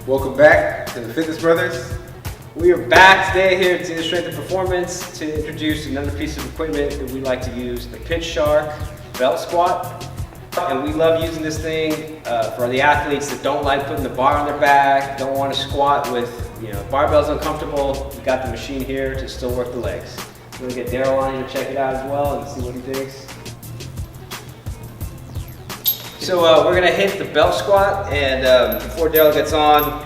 Welcome back to the Fitness Brothers. We are back today here at the Strength and Performance to introduce another piece of equipment that we like to use, the pitshark belt squat. And we love using this thing for the athletes that don't like putting the bar on their back, don't want to squat with, barbells uncomfortable. We got the machine here to still work the legs. We're gonna get Daryl on here to check it out as well and see what he thinks. So we're gonna hit the belt squat, and before Daryl gets on,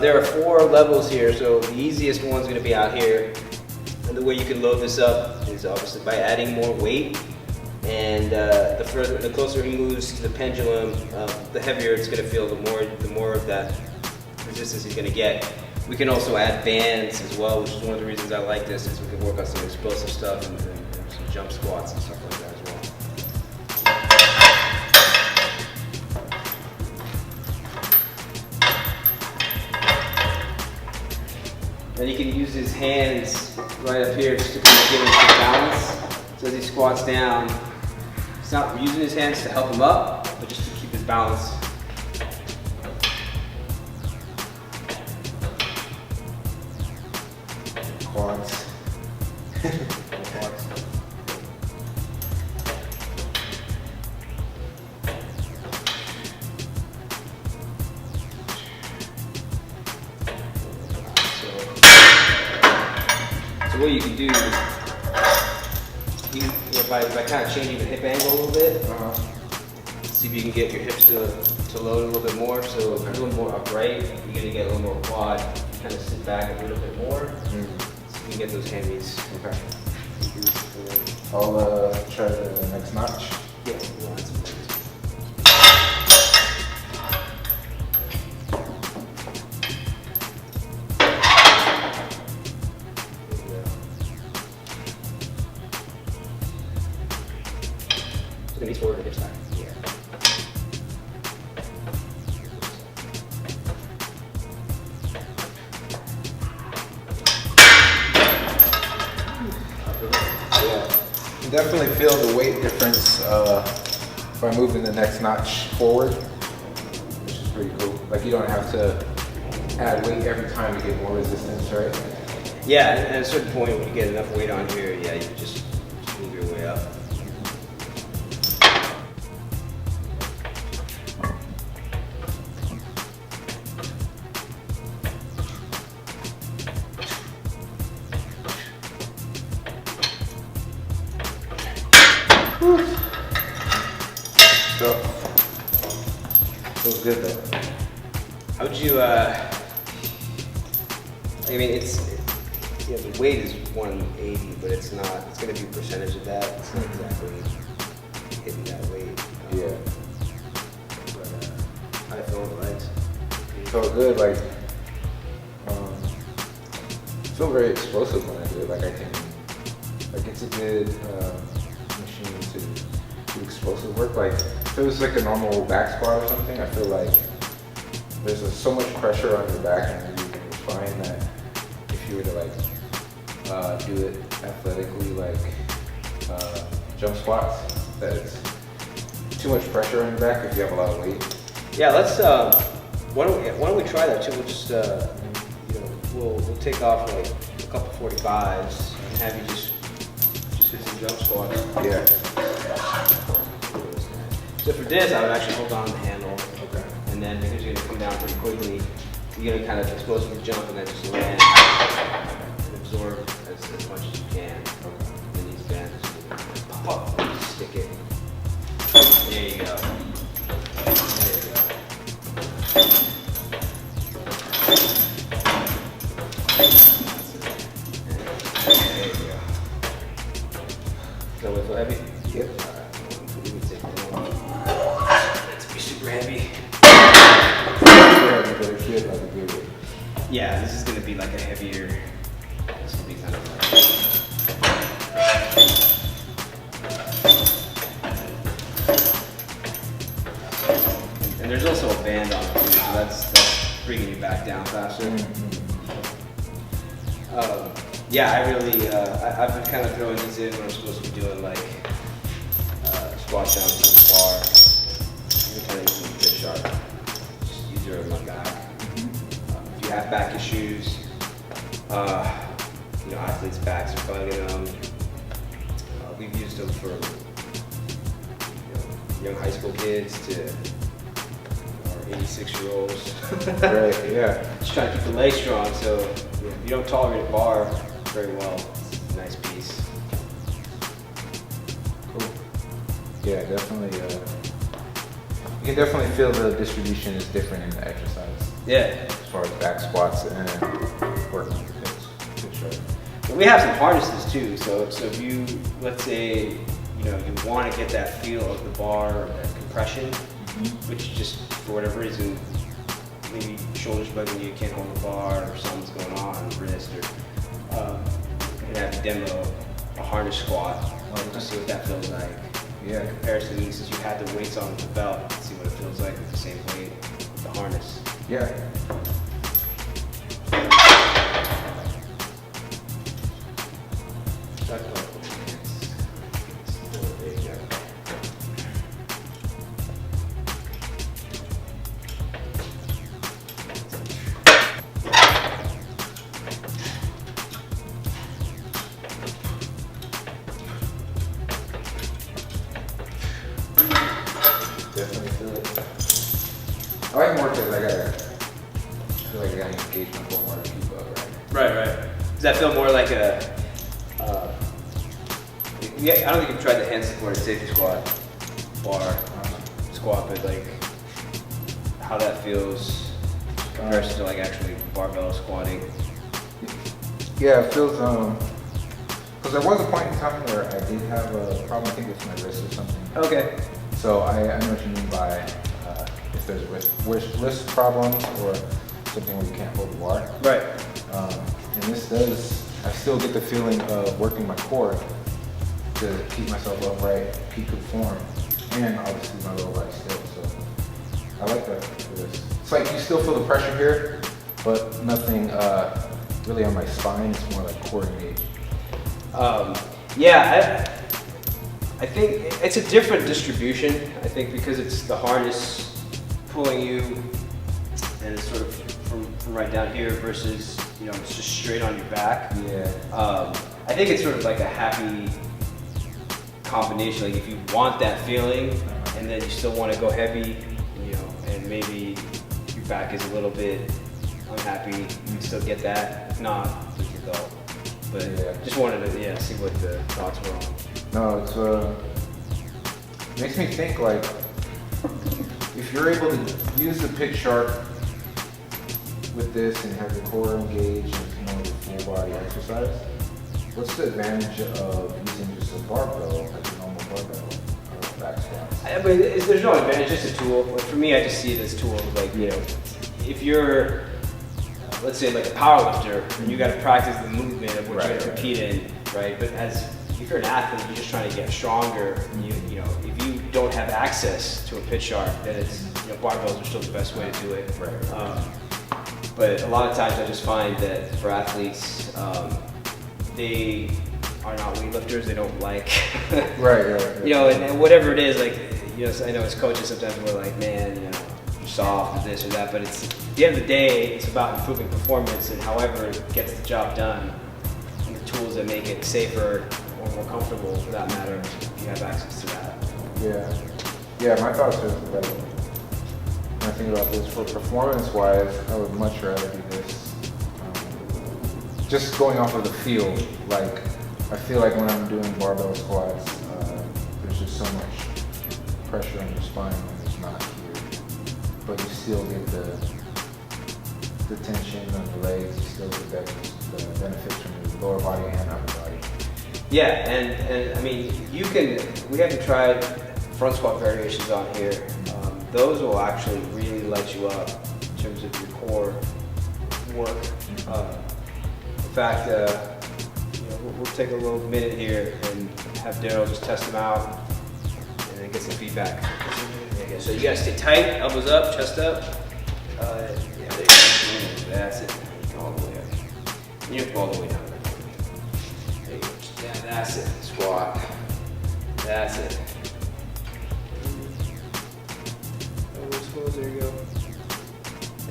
there are 4 levels here. So the easiest one's gonna be out here. And the way you can load this up is obviously by adding more weight. And the closer he moves to the pendulum, the heavier it's going to feel, the more of that resistance he's going to get. We can also add bands as well, which is one of the reasons I like this, is we can work on some explosive stuff and some jump squats and stuff like that as well. Then he can use his hands right up here just to kind of give him some balance. So as he squats down, he's not using his hands to help him up, but just to keep his balance. Quads. So what you can do is by kind of changing the hip angle a little bit, see if you can get your hips to load a little bit more. So if you're a little more upright, you're going to get a little more quad. You kind of sit back a little bit more, so you can get those hammies. Okay. I'll try the next notch. Yeah, we'll add some things. So knees forward and hips back. Yeah. You definitely feel the weight difference by moving the next notch forward, which is pretty cool. Like, you don't have to add weight every time to get more resistance, right? Yeah, and at a certain point when you get enough weight on here, yeah, you just move your way up. So, feels good though. How would you, I mean, the weight is 180, but it's not, it's going to be a percentage of that. It's not exactly hitting that weight. Yeah. But how do you feel on the legs? Felt good, like, feel very explosive when I do it. Like, it's a good machine to do explosive work. Like, if it was like a normal back squat or something, I feel like there's so much pressure on your back, and you can find that if you were to like do it athletically, like jump squats, that it's too much pressure on your back if you have a lot of weight. Yeah, let's, why don't we try that too? We'll just, we'll take off like a couple 45s and have you just hit some jump squats. Yeah. So for this, I would actually hold on to the handle. Okay. And then because you're gonna come down pretty quickly, you're gonna kind of explosively jump and then just land and absorb as much as you can. Okay. And these bands, pop up and just stick it. There you go. There you go. There you go. So it's so heavy? Yep. Let's be super heavy. But it feels like a good weight. Yeah, this is going to be like a heavier, this will be kind of like, and there's also a band on it too, so that's bringing you back down faster. Yeah, I really, I've been kind of throwing these in when I'm supposed to be doing like squat down to the bar. I'm kind of using the pitshark. Just use your my back. have back issues. You know, athletes' backs are bugging them. We've used them for young high school kids to our 86-year-olds. Right, yeah. Just trying to keep the leg strong, so if you don't tolerate a bar very well, it's a nice piece. Cool. Yeah, definitely. You can definitely feel the distribution is different in the exercise. Yeah. As far as back squats and working with the pits. We have some harnesses too, so if you, let's say, you know, you want to get that feel of the bar, that compression, which just for whatever reason, maybe shoulders bugging you, can't hold the bar, or something's going on, wrist, or you can have you demo a harness squat, just see what that feels like. Yeah. In comparison, since you had the weights on with the belt, see what it feels like with the same weight with the harness. Yeah. Definitely feel it. I like more because I feel like I gotta engage my core more to keep up, right? Right. Does that feel more like a? Yeah, I don't think you've tried the hand supported safety squat, bar squat, but like how that feels in comparison to like actually barbell squatting. Yeah, it feels because there was a point in time where I did have a problem, I think with my wrist or something. Okay. So I know what you mean by if there's wrist problems or something where you can't hold the bar. Right. And this does, I still get the feeling of working my core to keep myself upright, peak good form, and obviously my lower body still. So I like that for this. It's like you still feel the pressure here, but nothing really on my spine. It's more like core engaged. Yeah, I think it's a different distribution. I think because it's the harness pulling you, and it's sort of from right down here versus, you know, it's just straight on your back. Yeah. I think it's sort of like a happy combination. Like if you want that feeling, and then you still want to go heavy, you know, and maybe your back is a little bit unhappy, you can still get that. If not, you can go. But Yeah. just wanted to see what the thoughts were on. No, it's makes me think like if you're able to use the pitshark with this and have the core engaged and it's more of a full body exercise, what's the advantage of using just a barbell, like a normal barbell back squats? I mean, there's no advantage, it's a tool. Like for me, I just see it as tools. Like, you know, if you're, let's say like a powerlifter, and you got to practice the movement of what you're going to compete in, right? But if you're an athlete, you're just trying to get stronger. You know, if you don't have access to a pitshark, then it's, you know, barbells are still the best way to do it. Right. But a lot of times, I just find that for athletes, they are not weightlifters. They don't like, Right. you know, and whatever it is, like, you know, I know as coaches sometimes we're like, man, you know, you're soft or this or that, but it's at the end of the day, it's about improving performance, and however it gets the job done, and the tools that make it safer or more comfortable, for that matter, if you have access to that. Yeah, my thoughts are like, when I think about this, for performance-wise, I would much rather do this. Just going off of the feel, like, I feel like when I'm doing barbell squats, there's just so much pressure on your spine when there's not here. But you still get the tension on your legs, you still get the benefits from your lower body and upper body. Yeah, and I mean, we haven't tried front squat variations on here. Those will actually really light you up in terms of your core work. In fact, you know, we'll take a little minute here and have Daryl just test them out and then get some feedback. So you gotta stay tight, elbows up, chest up. Yeah, there you go. That's it. Go all the way up. You have to go all the way down. There you go. Yeah, that's it. Squat. That's it. Elbows close, there you go.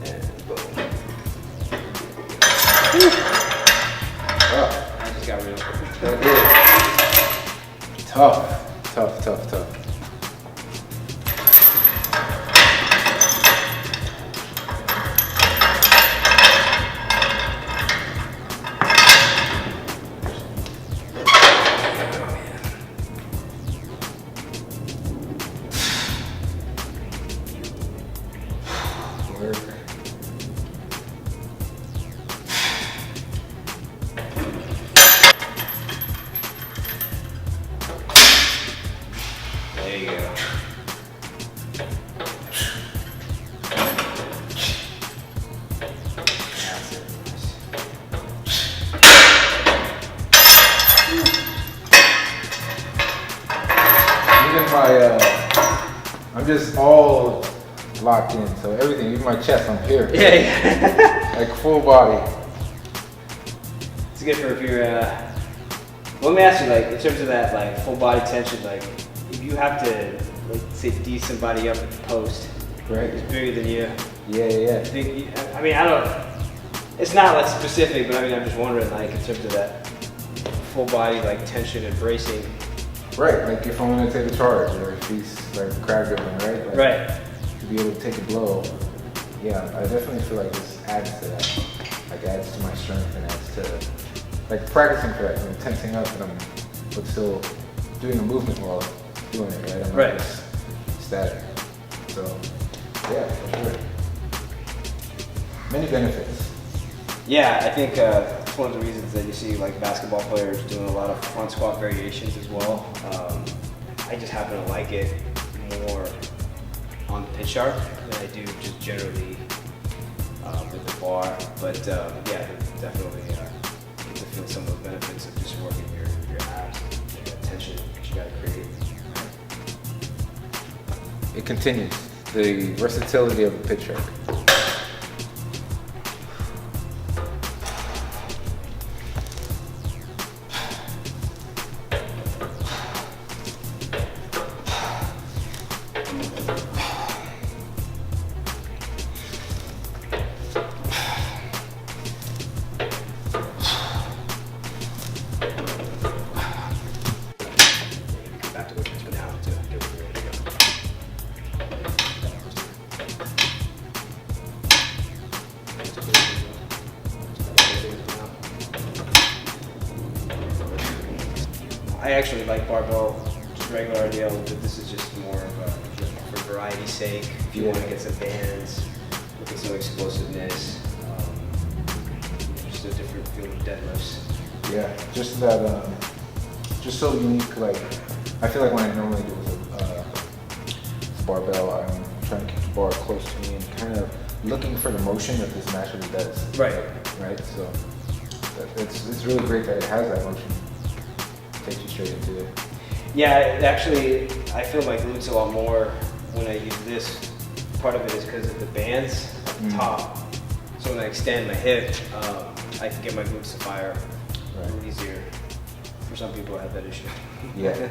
And boom. Oh, I just got real. that did. Tough. Work. There you go. That's it. Even I'm just all locked in, so everything, even my chest, I'm here. Yeah. Like full body. It's good for if you're. Well, let me ask you, like, in terms of that, like, full body tension, like, if you have to, like, say, D somebody up at the post, Right. who's bigger than you, Yeah. I mean, I don't. It's not like specific, but I mean, I'm just wondering, like, in terms of that full body, like, tension and bracing. Right, like if I'm gonna take a charge or if he's like crab dribbling, right? Like, Right. to be able to take a blow, yeah, I definitely feel like this adds to that. Like adds to my strength and adds to like practicing for that. I'm tensing up and I'm but still doing a movement while doing it, right? I'm not Right. just static. So yeah, for sure. Many benefits. Yeah, I think it's one of the reasons that you see like basketball players doing a lot of front squat variations as well. I just happen to like it more on the pitshark than I do just generally with the bar. But yeah, definitely get to feel some of the benefits of just working your abs and that tension that you got to create. It continues. The versatility of the pitshark. Back to what it's been now to get where you're ready to go. I actually like barbell, just regular RDL, but this is just more of a for variety's sake. If you want to get some bands, look at some explosiveness, just a different feel of deadlifts. Yeah, just that, just so unique. Like, I feel like when I normally do with a barbell, I'm trying to keep the bar close to me and kind of looking for the motion that this naturally does. Right. Right. So it's really great that it has that motion. Takes you straight into it. Yeah, actually, I feel my glutes a lot more when I use this. Part of it is because of the bands at the top. So when I extend my hip, I can get my glutes to fire a little easier. For some people, I have that issue. Yeah.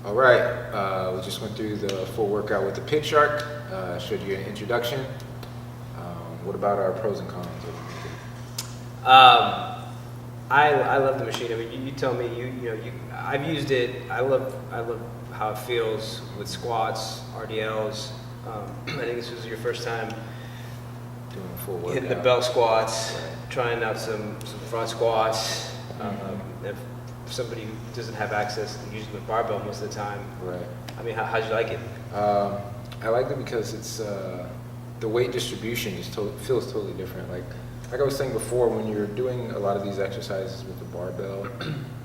All right. We just went through the full workout with the pitshark. Showed you an introduction. What about our pros and cons? I love the machine. I mean, you tell me. I've used it. I love how it feels with squats, RDLs. I think this was your first time Doing a full workout. hitting the belt squats, trying out some front squats. If somebody who doesn't have access to using the barbell most of the time, Right. I mean, how'd you like it? I like it because it's the weight distribution feels totally different. Like I was saying before, when you're doing a lot of these exercises with the barbell,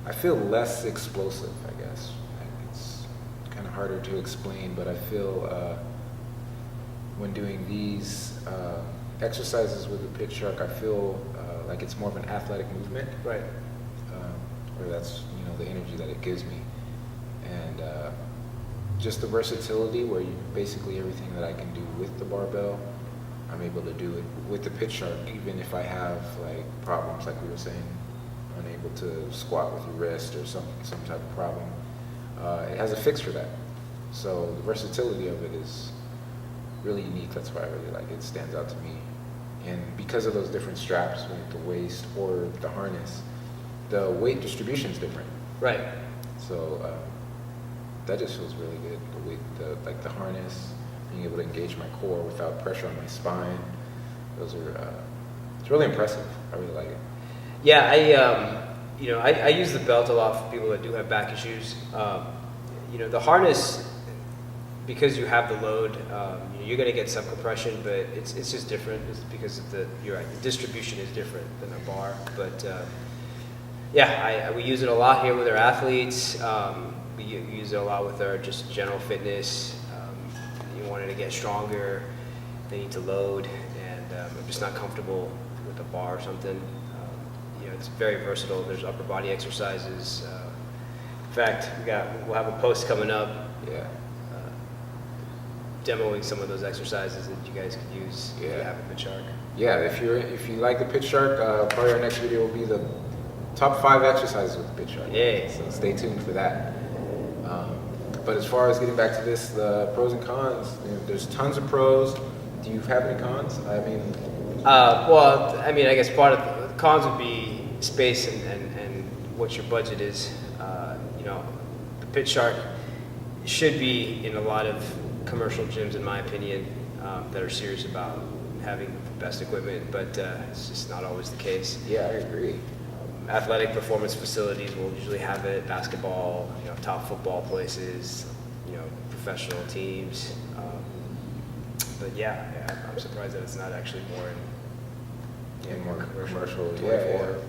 I feel less explosive, I guess. It's kind of harder to explain, but I feel when doing these exercises with the pitshark, I feel like it's more of an athletic movement. Right. Or that's the energy that it gives me, and just the versatility where basically everything that I can do with the barbell, I'm able to do it with the pitshark, even if I have like problems like we were saying, unable to squat with your wrist or some type of problem. It has a fix for that. So the versatility of it is really unique. That's why I really like it. It stands out to me. And because of those different straps, like the waist or the harness, the weight distribution is different. Right. So that just feels really good. The weight, like the harness, being able to engage my core without pressure on my spine. Those are, it's really impressive. I really like it. Yeah, I use the belt a lot for people that do have back issues. The harness, because you have the load, you're going to get some compression, but it's just different. It's because of you're right, the distribution is different than a bar. But we use it a lot here with our athletes. We use it a lot with our just general fitness. You wanted to get stronger, they need to load, and I'm just not comfortable with a bar or something. It's very versatile. There's upper body exercises. In fact, we'll have a post coming up. Yeah. Demoing some of those exercises that you guys could use if you have a pitshark. Yeah, if you like the pitshark, probably our next video will be the top 5 exercises with the pitshark. Yay. So stay tuned for that. But as far as getting back to this, the pros and cons, there's tons of pros. Do you have any cons? I mean, I guess part of the cons would be space and what your budget is. The pitshark should be in a lot of commercial gyms, in my opinion, that are serious about having the best equipment, but it's just not always the case. Yeah, I agree. Athletic performance facilities will usually have it, basketball, top football places, professional teams. But I'm surprised that it's not actually more in More commercial. 24 I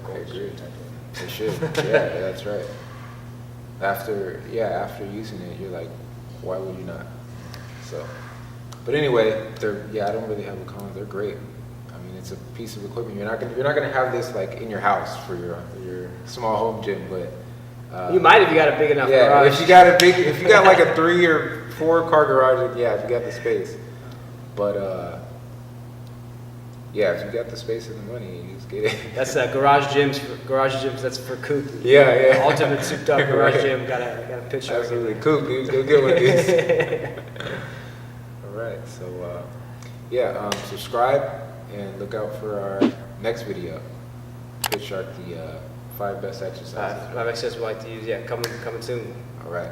goals agree. type of. It should. Yeah, that's right. After using it, you're like, why would you not? So, but anyway, I don't really have a con. They're great. I mean, it's a piece of equipment. You're not gonna have this like in your house for your small home gym, but You might if you got a big enough garage. if you got like a 3 or 4 car garage, if you got the space. But if you got the space and the money, you just get it. That's garage gyms. That's for Coop. Yeah. Ultimate souped up garage Right. gym. Got a pitshark. Absolutely. Cool, dude. Go get one of these. All right. So, subscribe and look out for our next video. Pitshark, the 5 best exercises. 5 exercises we like to use. Yeah, coming soon. All right.